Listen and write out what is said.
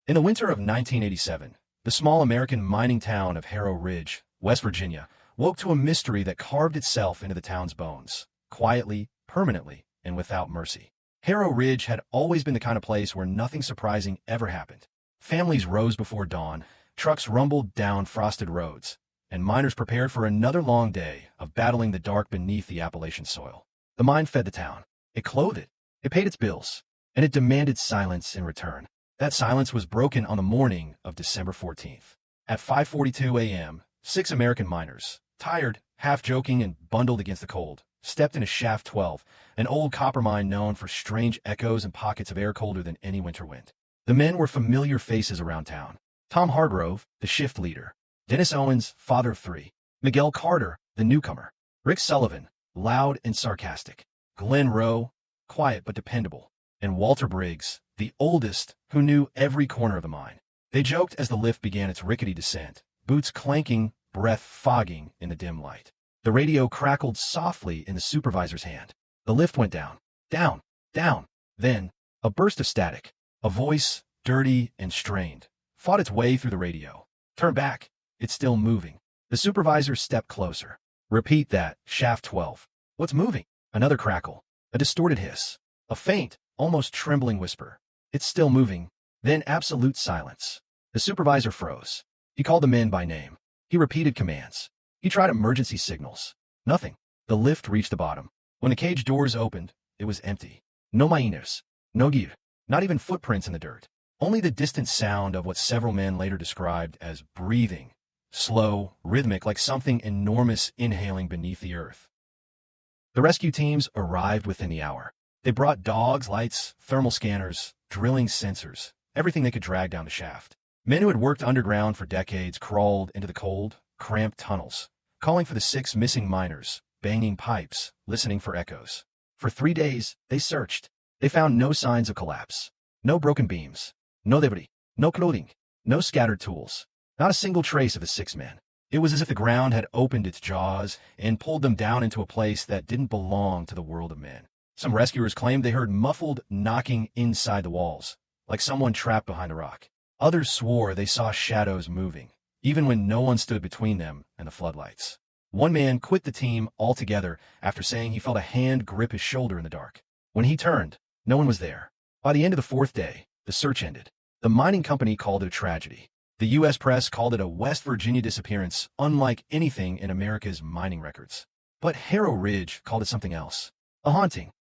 In the winter of 1987, the small American mining town of Harrow Ridge, West Virginia, woke to a mystery that carved itself into the town's bones, quietly, permanently, and without mercy. Harrow Ridge had always been the kind of place where nothing surprising ever happened. Families rose before dawn, trucks rumbled down frosted roads, and miners prepared for another long day of battling the dark beneath the Appalachian soil. The mine fed the town. It clothed it. It paid its bills. And it demanded silence in return. That silence was broken on the morning of December 14th. At 5:42 a.m., 6 American miners, tired, half-joking, and bundled against the cold, stepped into Shaft 12, an old copper mine known for strange echoes and pockets of air colder than any winter wind. The men were familiar faces around town. Tom Hargrove, the shift leader. Dennis Owens, father of 3. Miguel Carter, the newcomer. Rick Sullivan, loud and sarcastic. Glenn Rowe, quiet but dependable. And Walter Briggs, the oldest, who knew every corner of the mine. They joked as the lift began its rickety descent, boots clanking, breath fogging in the dim light. The radio crackled softly in the supervisor's hand. The lift went down, down, down. Then, a burst of static. A voice, dirty and strained, fought its way through the radio. Turn back. It's still moving. The supervisor stepped closer. Repeat that, Shaft 12. What's moving? Another crackle. A distorted hiss. A faint, almost trembling whisper. It's still moving. Then absolute silence. The supervisor froze. He called the men by name. He repeated commands. He tried emergency signals. Nothing. The lift reached the bottom. When the cage doors opened, it was empty. No miners. No gear. Not even footprints in the dirt. Only the distant sound of what several men later described as breathing. Slow, rhythmic, like something enormous inhaling beneath the earth. The rescue teams arrived within the hour. They brought dogs, lights, thermal scanners, drilling sensors, everything they could drag down the shaft. Men who had worked underground for decades crawled into the cold, cramped tunnels, calling for the 6 missing miners, banging pipes, listening for echoes. For 3 days, they searched. They found no signs of collapse. No broken beams. No debris. No clothing. No scattered tools. Not a single trace of the 6 men. It was as if the ground had opened its jaws and pulled them down into a place that didn't belong to the world of men. Some rescuers claimed they heard muffled knocking inside the walls, like someone trapped behind a rock. Others swore they saw shadows moving, even when no one stood between them and the floodlights. One man quit the team altogether after saying he felt a hand grip his shoulder in the dark. When he turned, no one was there. By the end of the 4th day, the search ended. The mining company called it a tragedy. The U.S. press called it a West Virginia disappearance unlike anything in America's mining records. But Harrow Ridge called it something else. A haunting.